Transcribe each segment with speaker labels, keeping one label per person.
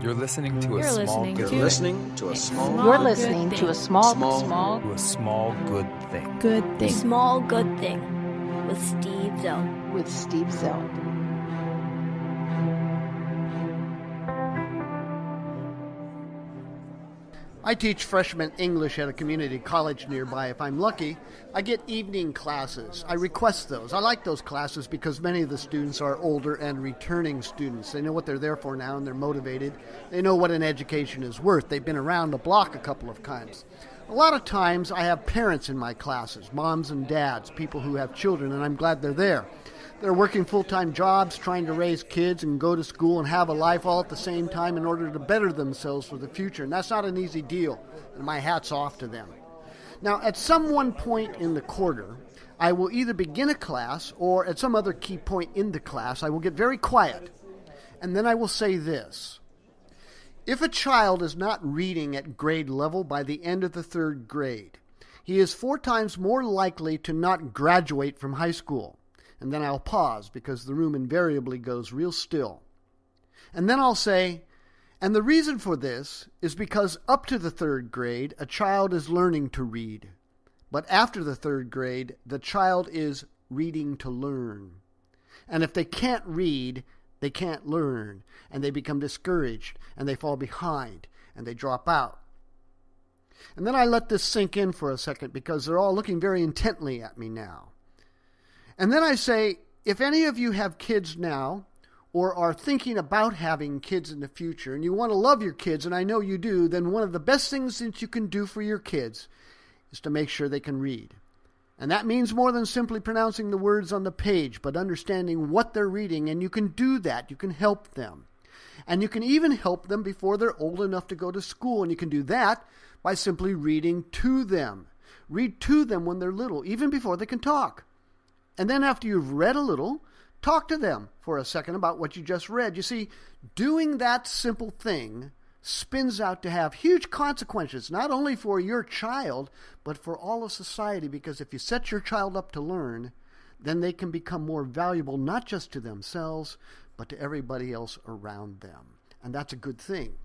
Speaker 1: You're listening to a
Speaker 2: You're
Speaker 1: small
Speaker 2: listening
Speaker 1: good
Speaker 2: to-
Speaker 3: You're
Speaker 1: thing.
Speaker 3: listening to a small
Speaker 4: You're
Speaker 2: good
Speaker 4: listening
Speaker 2: thing.
Speaker 4: to a small
Speaker 1: To a small good thing.
Speaker 2: Good
Speaker 5: The
Speaker 2: thing.
Speaker 5: Small Good Thing with Steve Zell.
Speaker 4: with Steve Zell.
Speaker 6: I teach freshman English at a community college nearby. If I'm lucky, I get evening classes. I request those. I like those classes because many of the students are older and returning students. They know what they're there for now and they're motivated. They know what an education is worth. They've been around the block a couple of times. A lot of times I have parents in my classes, moms and dads, people who have children, and I'm glad they're there. They're working full-time jobs, trying to raise kids and go to school and have a life all at the same time in order to better themselves for the future. And that's not an easy deal, and my hat's off to them. Now, at some one point in the quarter, I will either begin a class or at some other key point in the class, I will get very quiet. And then I will say this. If a child is not reading at grade level by the end of the third grade, he is 4 times more likely to not graduate from high school. And then I'll pause because the room invariably goes real still. And then I'll say, and the reason for this is because up to the third grade, a child is learning to read. But after the third grade, the child is reading to learn. And if they can't read, they can't learn. And they become discouraged, and they fall behind, and they drop out. And then I let this sink in for a second because they're all looking very intently at me now. And then I say, if any of you have kids now or are thinking about having kids in the future and you want to love your kids, and I know you do, then one of the best things that you can do for your kids is to make sure they can read. And that means more than simply pronouncing the words on the page, but understanding what they're reading, and you can do that. You can help them. And you can even help them before they're old enough to go to school, and you can do that by simply reading to them. Read to them when they're little, even before they can talk. And then after you've read a little, talk to them for a second about what you just read. You see, doing that simple thing spins out to have huge consequences, not only for your child, but for all of society. Because if you set your child up to learn, then they can become more valuable, not just to themselves, but to everybody else around them. And that's a good thing.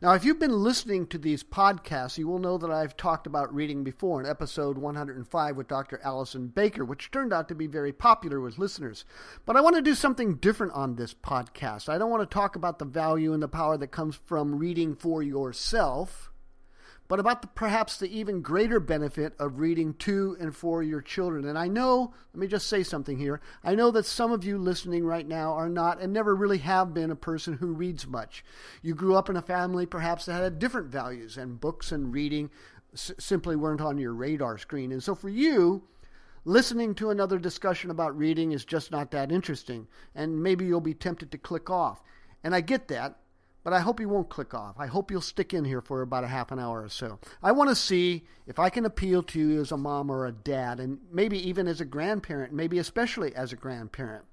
Speaker 6: Now, if you've been listening to these podcasts, you will know that I've talked about reading before in episode 105 with Dr. Allison Baker, which turned out to be very popular with listeners. But I want to do something different on this podcast. I don't want to talk about the value and the power that comes from reading for yourself, but about perhaps the even greater benefit of reading to and for your children. And I know, let me just say something here, I know that some of you listening right now are not and never really have been a person who reads much. You grew up in a family perhaps that had different values, and books and reading simply weren't on your radar screen. And so for you, listening to another discussion about reading is just not that interesting, and maybe you'll be tempted to click off. And I get that. But I hope you won't click off. I hope you'll stick in here for about a half an hour or so. I want to see if I can appeal to you as a mom or a dad, and maybe even as a grandparent, maybe especially as a grandparent.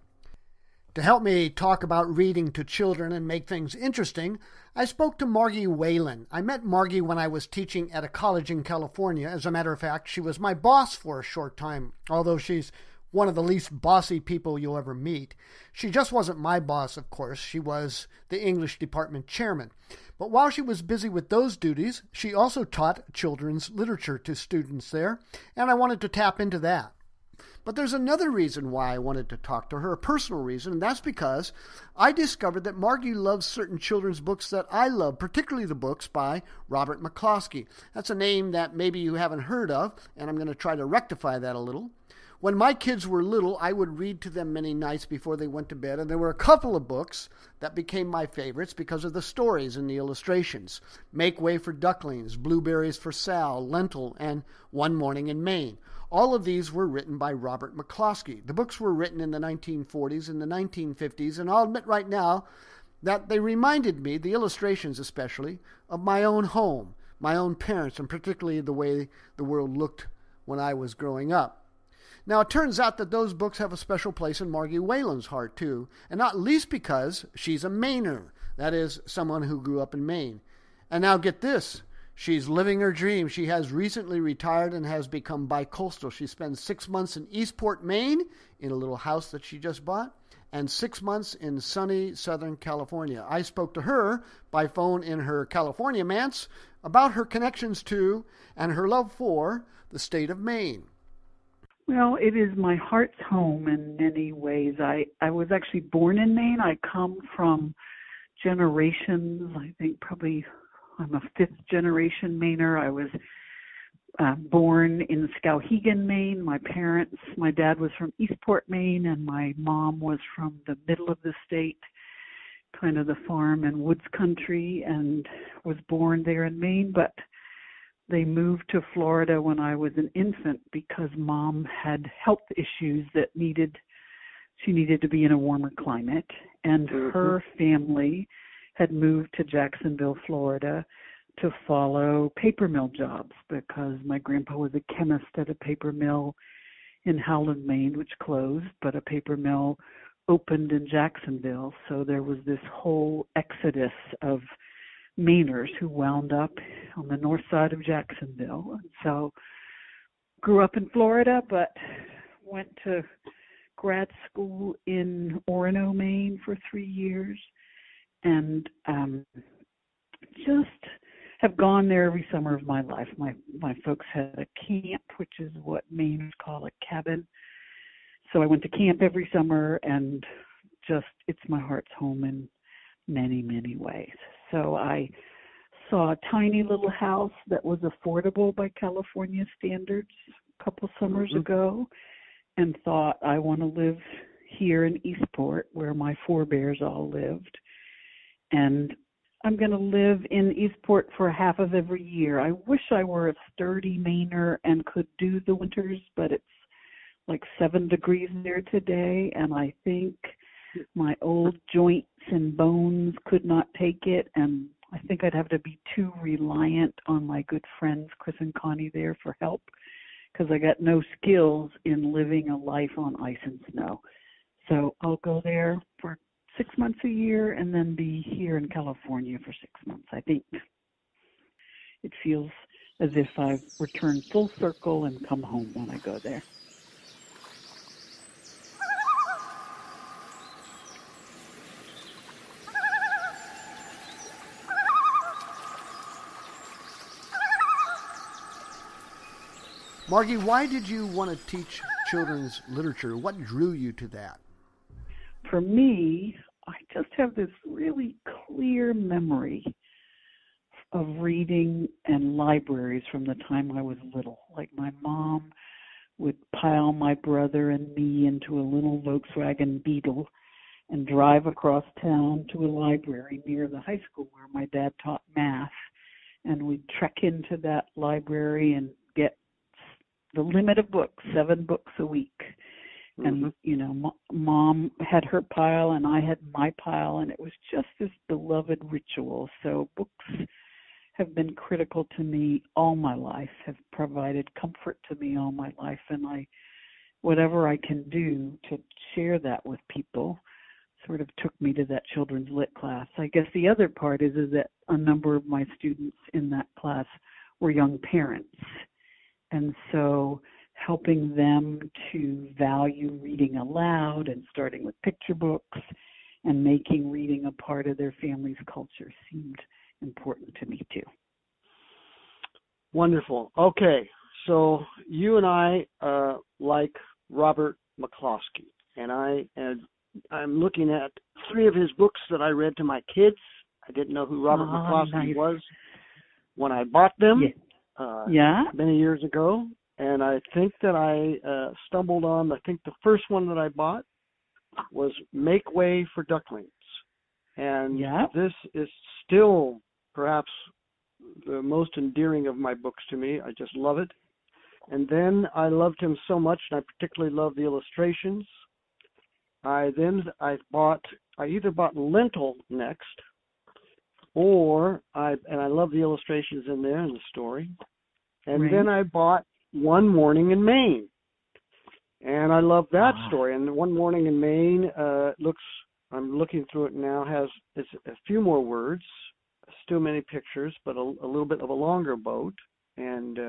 Speaker 6: To help me talk about reading to children and make things interesting, I spoke to Margie Whalen. I met Margie when I was teaching at a college in California. As a matter of fact, she was my boss for a short time, although she's one of the least bossy people you'll ever meet. She just wasn't my boss, of course. She was the English department chairman. But while she was busy with those duties, she also taught children's literature to students there, and I wanted to tap into that. But there's another reason why I wanted to talk to her, a personal reason, and that's because I discovered that Margie loves certain children's books that I love, particularly the books by Robert McCloskey. That's a name that maybe you haven't heard of, and I'm going to try to rectify that a little. When my kids were little, I would read to them many nights before they went to bed, and there were a couple of books that became my favorites because of the stories and the illustrations. Make Way for Ducklings, Blueberries for Sal, Lentil, and One Morning in Maine. All of these were written by Robert McCloskey. The books were written in the 1940s and the 1950s, and I'll admit right now that they reminded me, the illustrations especially, of my own home, my own parents, and particularly the way the world looked when I was growing up. Now, it turns out that those books have a special place in Margie Whalen's heart, too, and not least because she's a Mainer, that is, someone who grew up in Maine. And now get this, she's living her dream. She has recently retired and has become bicoastal. She spends 6 months in Eastport, Maine, in a little house that she just bought, and 6 months in sunny Southern California. I spoke to her by phone in her California manse about her connections to and her love for the state of Maine.
Speaker 2: Well, it is my heart's home in many ways. I was actually born in Maine. I come from generations. I think probably I'm a fifth generation Mainer. I was born in Skowhegan, Maine. My dad was from Eastport, Maine, and my mom was from the middle of the state, kind of the farm and woods country, and was born there in Maine. But they moved to Florida when I was an infant because Mom had health issues that she needed to be in a warmer climate. And her family had moved to Jacksonville, Florida to follow paper mill jobs because my grandpa was a chemist at a paper mill in Howland, Maine, which closed, but a paper mill opened in Jacksonville. So there was this whole exodus of Mainers who wound up on the north side of Jacksonville. And so grew up in Florida, but went to grad school in Orono, Maine for 3 years, and just have gone there every summer of my life. My folks had a camp, which is what Mainers call a cabin. So I went to camp every summer, and just it's my heart's home in many, many ways. So I saw a tiny little house that was affordable by California standards a couple summers ago, and thought, I want to live here in Eastport where my forebears all lived. And I'm going to live in Eastport for half of every year. I wish I were a sturdy Mainer and could do the winters, but it's like 7 degrees there today, and I think my old joints and bones could not take it, and I think I'd have to be too reliant on my good friends Chris and Connie there for help, because I got no skills in living a life on ice and snow. So I'll go there for 6 months a year and then be here in California for 6 months. I think it feels as if I've returned full circle and come home when I go there.
Speaker 6: Margie, why did you want to teach children's literature? What drew you to that?
Speaker 2: For me, I just have this really clear memory of reading and libraries from the time I was little. Like my mom would pile my brother and me into a little Volkswagen Beetle and drive across town to a library near the high school where my dad taught math. And we'd trek into that library and get the limit of books, 7 books a week. And, you know, Mom had her pile and I had my pile, and it was just this beloved ritual. So books have been critical to me all my life, have provided comfort to me all my life, and whatever I can do to share that with people sort of took me to that children's lit class. I guess the other part is that a number of my students in that class were young parents. And so helping them to value reading aloud and starting with picture books and making reading a part of their family's culture seemed important to me too.
Speaker 3: Wonderful. Okay, so you and I like Robert McCloskey, and I'm looking at 3 of his books that I read to my kids. I didn't know who Robert McCloskey was when I bought them. Many years ago, and I think that I stumbled on, I think the first one that I bought was Make Way for Ducklings, and this is still perhaps the most endearing of my books to me. I just love it. And then I loved him so much, and I particularly love the illustrations. I either bought Lentil next, and I love the illustrations in there and the story. And then I bought One Morning in Maine. And I love that story. And One Morning in Maine I'm looking through it now, it's a few more words, still many pictures, but a little bit of a longer boat, and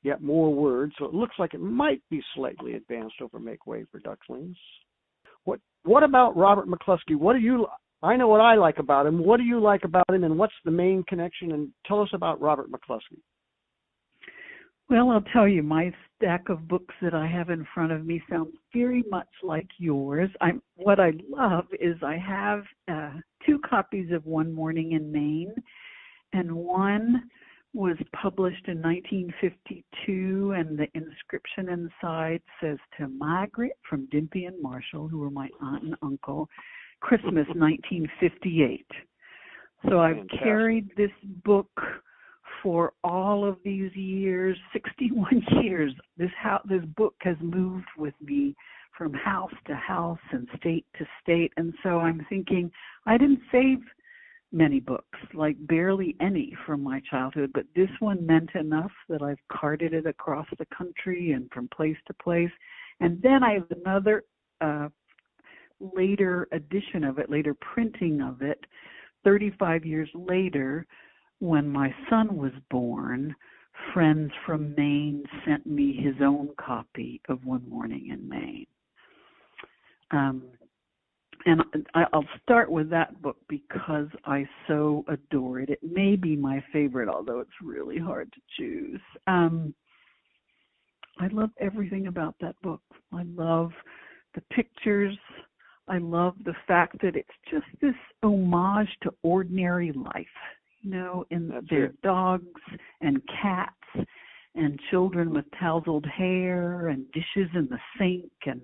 Speaker 3: yet more words. So it looks like it might be slightly advanced over Make Way for Ducklings. what about Robert McCloskey? I know what I like about him. What do you like about him, and what's the main connection? And tell us about Robert McCloskey.
Speaker 2: Well, I'll tell you, my stack of books that I have in front of me sounds very much like yours. What I love is I have 2 copies of One Morning in Maine, and one was published in 1952, and the inscription inside says, "To Margret from Dimpy and Marshall, who were my aunt and uncle, Christmas 1958." So I've carried this book for all of these years, 61 years. This book has moved with me from house to house and state to state. And so I'm thinking, I didn't save many books, like barely any from my childhood, but this one meant enough that I've carted it across the country and from place to place. And then I have another later edition of it, later printing of it, 35 years later, when my son was born. Friends from Maine sent me his own copy of One Morning in Maine. And I'll start with that book because I so adore it. It may be my favorite, although it's really hard to choose. I love everything about that book. I love the pictures. I love the fact that it's just this homage to ordinary life. In their dogs and cats and children with tousled hair and dishes in the sink and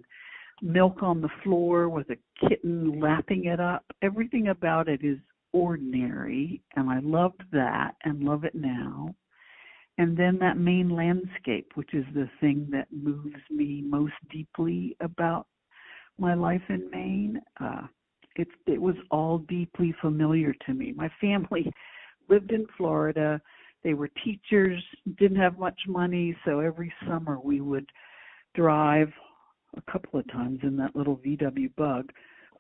Speaker 2: milk on the floor with a kitten lapping it up. Everything about it is ordinary, and I loved that and love it now. And then that Maine landscape, which is the thing that moves me most deeply about my life in Maine. It was all deeply familiar to me. My family lived in Florida. They were teachers, didn't have much money, so every summer we would drive a couple of times in that little VW Bug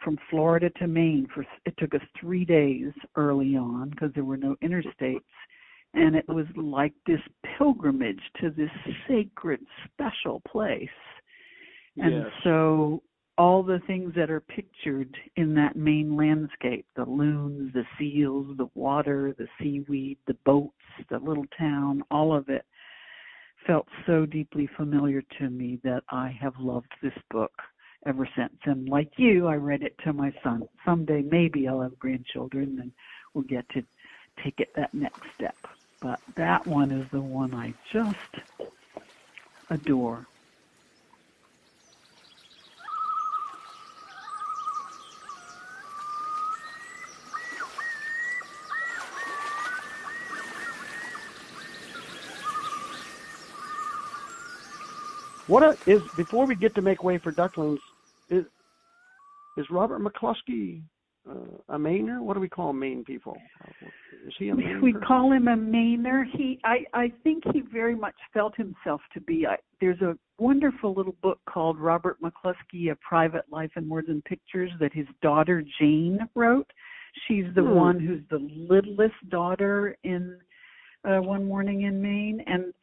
Speaker 2: from Florida to Maine. It took us 3 days early on because there were no interstates, and it was like this pilgrimage to this sacred, special place. And so all the things that are pictured in that Maine landscape, the loons, the seals, the water, the seaweed, the boats, the little town, all of it felt so deeply familiar to me that I have loved this book ever since. And like you, I read it to my son. Someday maybe I'll have grandchildren and we'll get to take it that next step. But that one is the one I just adore.
Speaker 3: Before we get to Make Way for Ducklings, is Robert McCloskey a Mainer? What do we call Maine people? Is he a Mainer?
Speaker 2: We call him a Mainer. I think he very much felt himself to be. There's a wonderful little book called Robert McCloskey, A Private Life in Words and Pictures that his daughter Jane wrote. She's the one who's the littlest daughter in One Morning in Maine, and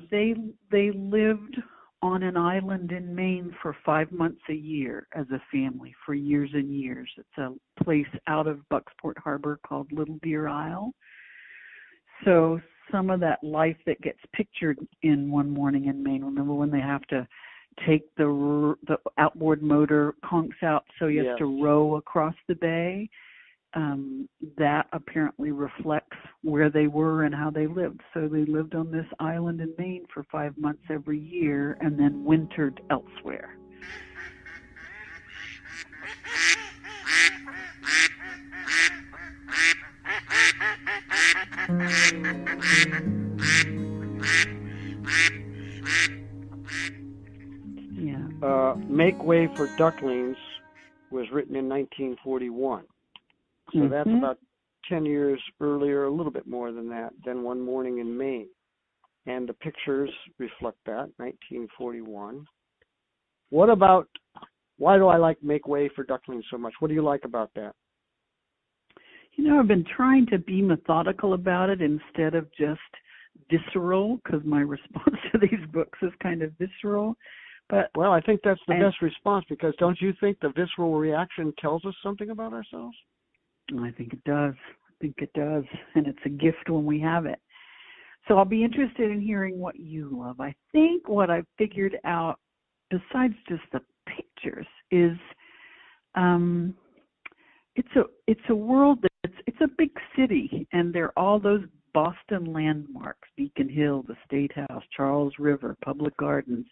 Speaker 2: they lived on an island in Maine for 5 months a year as a family for years and years. It's a place out of Bucksport Harbor called Little Deer Isle. So some of that life that gets pictured in One Morning in Maine, remember when they have to take the outboard motor conks out, so you have to row across the bay? That apparently reflects where they were and how they lived. So they lived on this island in Maine for 5 months every year and then wintered elsewhere.
Speaker 3: Make Way for Ducklings was written in 1941. So that's about 10 years earlier, a little bit more than that, than One Morning in Maine. And the pictures reflect that, 1941. Why do I like Make Way for Ducklings so much? What do you like about that?
Speaker 2: I've been trying to be methodical about it instead of just visceral, because my response to these books is kind of visceral. But
Speaker 3: well, I think that's the best response, because don't you think the visceral reaction tells us something about ourselves?
Speaker 2: I think it does. And it's a gift when we have it. So I'll be interested in hearing what you love. I think what I've figured out, besides just the pictures, is it's a world it's a big city, and there are all those Boston landmarks: Beacon Hill, the State House, Charles River, Public Gardens.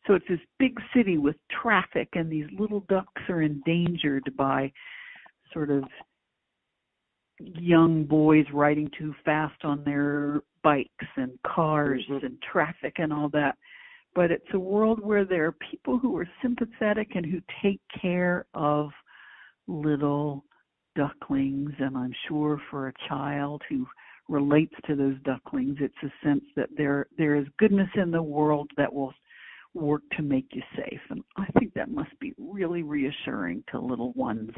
Speaker 2: So it's this big city with traffic, and these little ducks are endangered by sort of young boys riding too fast on their bikes and cars and traffic and all that. But it's a world where there are people who are sympathetic and who take care of little ducklings. And I'm sure for a child who relates to those ducklings, it's a sense that there is goodness in the world that will work to make you safe. And I think that must be really reassuring to little ones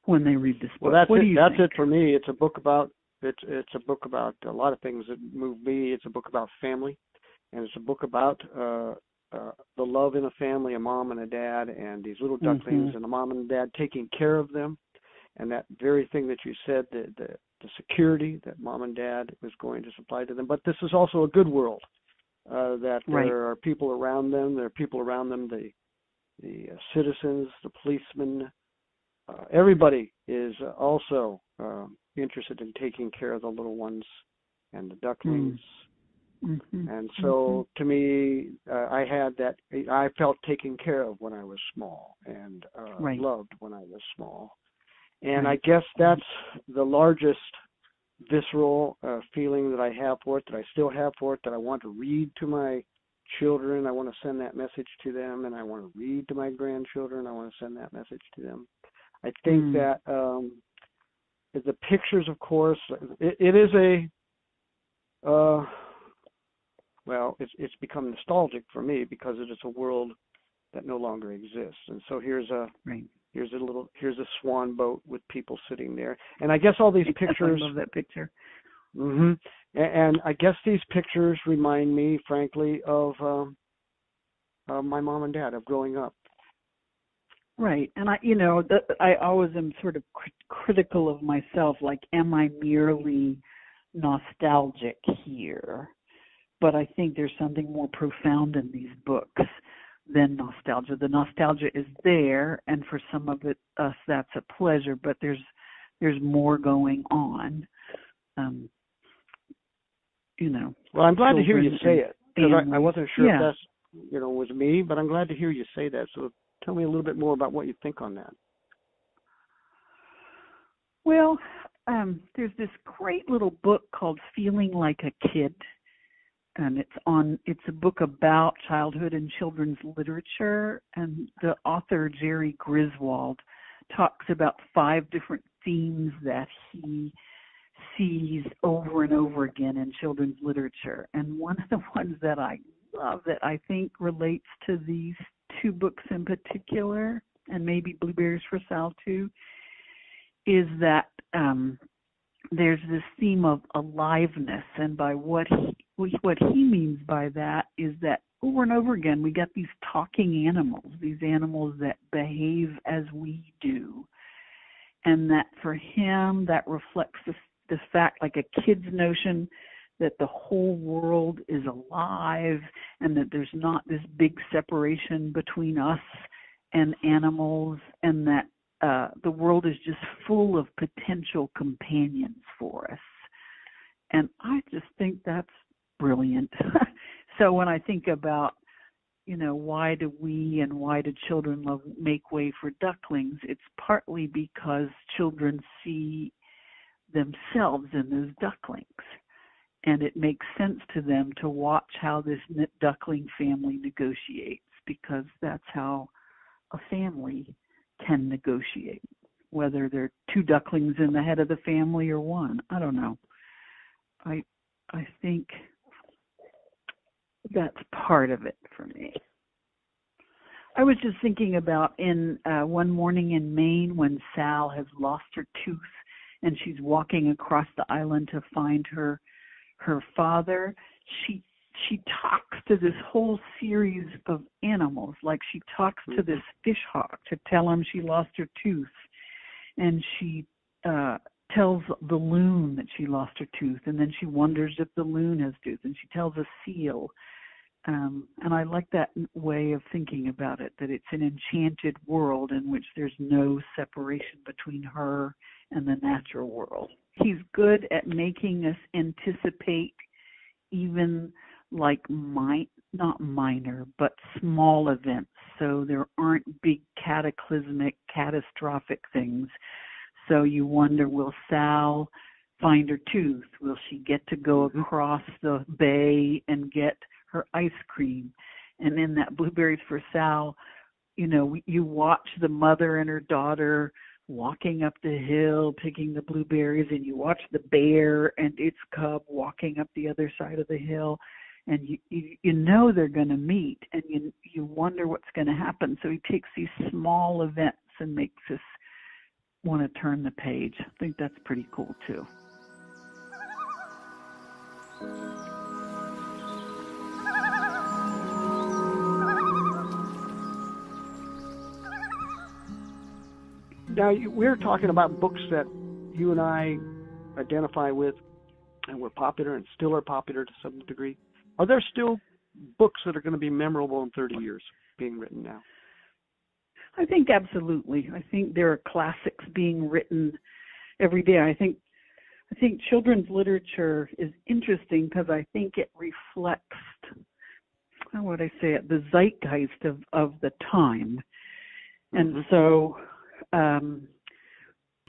Speaker 2: when they read this book.
Speaker 3: Well, that's
Speaker 2: what
Speaker 3: it.
Speaker 2: Do you
Speaker 3: that's
Speaker 2: think?
Speaker 3: it for me. It's a book about it's a book about a lot of things that move me. It's a book about family, and it's a book about the love in a family, a mom and a dad, and these little ducklings, and a mom and a dad taking care of them, and that very thing that you said, the security that mom and dad was going to supply to them. But this is also a good world. That there are people around them. There are people around them, the citizens, the policemen. Everybody is also interested in taking care of the little ones and the ducklings. And so, to me, I had that. I felt taken care of when I was small, and loved when I was small. And I guess that's the largest visceral feeling that I have for it, that I still have for it, that I want to read to my children. I want to send that message to them, and I want to read to my grandchildren. I want to send that message to them. I think that the pictures, of course, it is it's become nostalgic for me, because it is a world that no longer exists. And so here's a swan boat with people sitting there, and I guess all these pictures.
Speaker 2: I love that picture.
Speaker 3: And I guess these pictures remind me, frankly, of my mom and dad, of growing up.
Speaker 2: Right, and I always am sort of critical of myself. Like, am I merely nostalgic here? But I think there's something more profound in these books than nostalgia. The nostalgia is there, and for some of us that's a pleasure. But there's more going on.
Speaker 3: Well, I'm glad to hear you say it, because I wasn't sure if that's was me, but I'm glad to hear you say that. So tell me a little bit more about what you think on that.
Speaker 2: Well, there's this great little book called Feeling Like a Kid, and it's a book about childhood and children's literature, and the author, Jerry Griswold, talks about 5 different themes that he sees over and over again in children's literature. And one of the ones that I love, that I think relates to these 2 books in particular, and maybe Blueberries for Sal too, is that there's this theme of aliveness. And by what he means by that is that over and over again we get these talking animals, these animals that behave as we do, and that for him that reflects the fact, like a kid's notion, that the whole world is alive, and that there's not this big separation between us and animals, and that the world is just full of potential companions for us. And I just think that's brilliant. So when I think about, why do children make way for ducklings, it's partly because children see themselves in those ducklings. And it makes sense to them to watch how this duckling family negotiates, because that's how a family can negotiate, whether there are 2 ducklings in the head of the family or 1. I don't know. I think that's part of it for me. I was just thinking about in one morning in Maine, when Sal has lost her tooth and she's walking across the island to find her father, she she talks to this whole series of animals. Like she talks to this fish hawk to tell him she lost her tooth, and she tells the loon that she lost her tooth, and then she wonders if the loon has tooth, and she tells a seal. And I like that way of thinking about it, that it's an enchanted world in which there's no separation between her and the natural world. He's good at making us anticipate even like not minor, but small events. So there aren't big cataclysmic, catastrophic things. So you wonder, will Sal find her tooth? Will she get to go across the bay and get her ice cream? And in that Blueberries for Sal, you watch the mother and her daughter walking up the hill picking the blueberries, and you watch the bear and its cub walking up the other side of the hill, and you know they're going to meet, and you wonder what's going to happen. So he takes these small events and makes us want to turn the page. I think that's pretty cool too.
Speaker 3: Now, we're talking about books that you and I identify with and were popular and still are popular to some degree. Are there still books that are going to be memorable in 30 years being written now?
Speaker 2: I think absolutely. I think there are classics being written every day. I think children's literature is interesting because I think it reflects, how would I say it, the zeitgeist of the time. And so I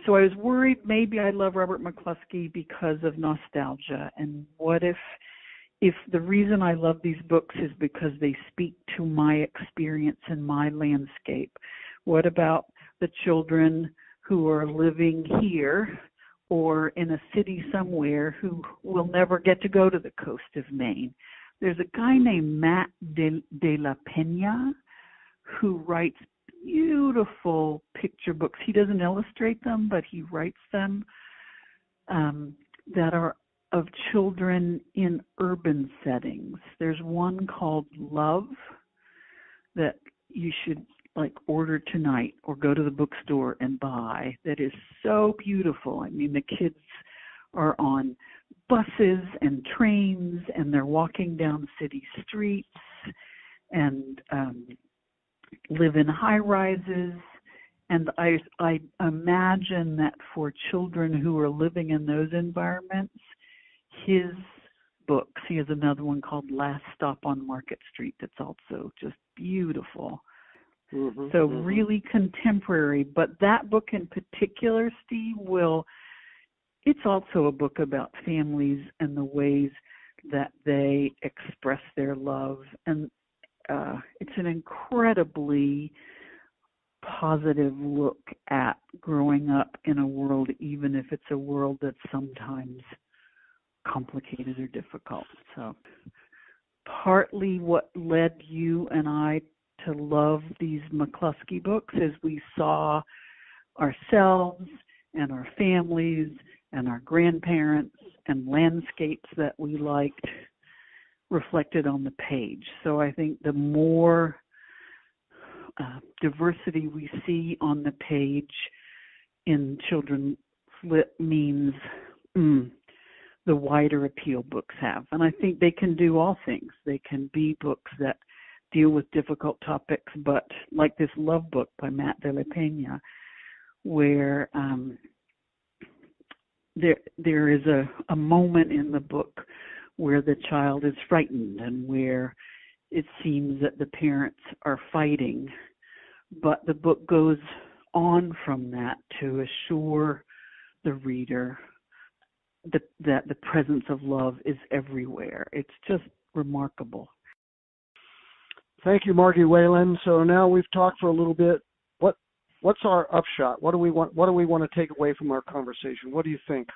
Speaker 2: was worried maybe I love Robert McCloskey because of nostalgia. And what if the reason I love these books is because they speak to my experience and my landscape? What about the children who are living here or in a city somewhere who will never get to go to the coast of Maine? There's a guy named Matt de la Pena who writes beautiful picture books. He doesn't illustrate them, but he writes them that are of children in urban settings. There's one called Love that you should order tonight or go to the bookstore and buy, that is so beautiful. I mean, the kids are on buses and trains and they're walking down city streets and live in high rises. And I imagine that for children who are living in those environments, his books, he has another one called Last Stop on Market Street that's also just beautiful. Really contemporary. But that book in particular, Steve, it's also a book about families and the ways that they express their love. And it's an incredibly positive look at growing up in a world, even if it's a world that's sometimes complicated or difficult. So partly what led you and I to love these McCloskey books is we saw ourselves and our families and our grandparents and landscapes that we liked reflected on the page. So I think the more diversity we see on the page in children's lit means the wider appeal books have. And I think they can do all things. They can be books that deal with difficult topics, but like this Love book by Matt de la Pena, where there is a moment in the book where the child is frightened and where it seems that the parents are fighting, but the book goes on from that to assure the reader that the presence of love is everywhere. It's just remarkable.
Speaker 3: Thank you, Margie Whalen. So now we've talked for a little bit. What's our upshot? What do we want to take away from our conversation? What do you think?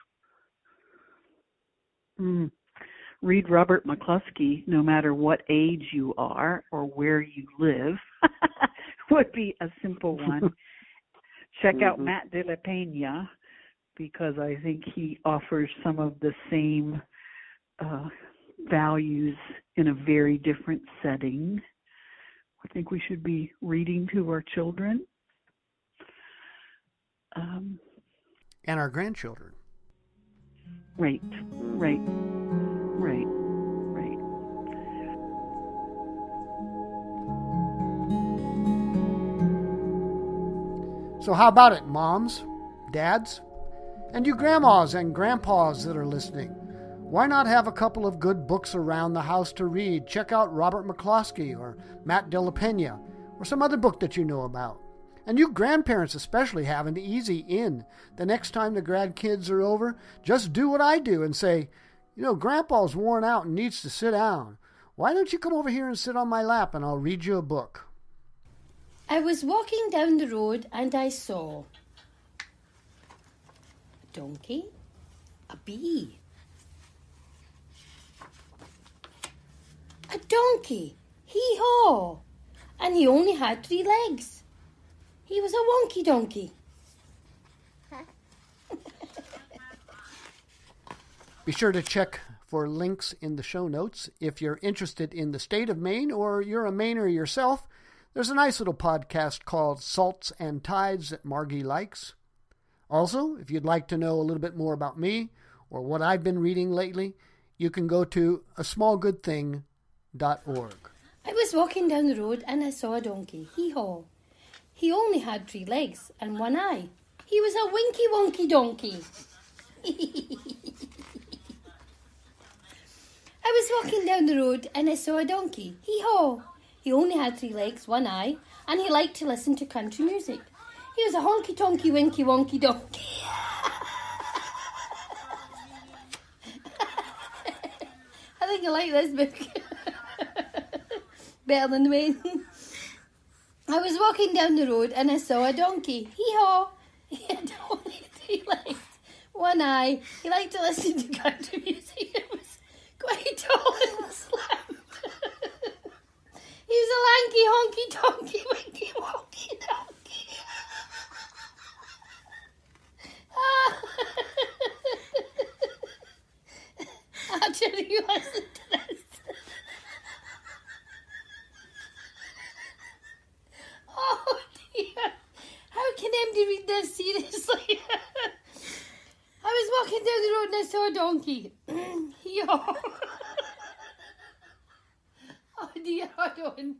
Speaker 2: Read Robert McCloskey, no matter what age you are or where you live, would be a simple one. Check out Matt de la Pena, because I think he offers some of the same values in a very different setting. I think we should be reading to our children.
Speaker 6: And our grandchildren.
Speaker 2: Right.
Speaker 6: So how about it, moms, dads, and you grandmas and grandpas that are listening? Why not have a couple of good books around the house to read? Check out Robert McCloskey or Matt de la Pena or some other book that you know about. And you grandparents especially have an easy in. The next time the grandkids are over, just do what I do and say, Grandpa's worn out and needs to sit down. Why don't you come over here and sit on my lap and I'll read you a book?
Speaker 4: I was walking down the road and I saw a donkey, a bee, a donkey, hee-haw, and he only had 3 legs. He was a wonky donkey.
Speaker 6: Be sure to check for links in the show notes. If you're interested in the state of Maine or you're a Mainer yourself, there's a nice little podcast called Salts and Tides that Margie likes. Also, if you'd like to know a little bit more about me or what I've been reading lately, you can go to asmallgoodthing.org.
Speaker 4: I was walking down the road and I saw a donkey. Hee-haw. He only had 3 legs and 1 eye. He was a winky wonky donkey. I was walking down the road and I saw a donkey. Hee-haw. He only had 3 legs, 1 eye, and he liked to listen to country music. He was a honky-tonky, winky, wonky donkey. I think I like this book better than the main. I was walking down the road and I saw a donkey. Hee-haw. He had only 3 legs, 1 eye. He liked to listen to country music. It was quite tall and slim. He was a lanky, honky, donkey, winky, wonky donkey. After you listen to this. Oh dear. How can anybody read this seriously? I was walking down the road and I saw a donkey. Oh dear, I don't.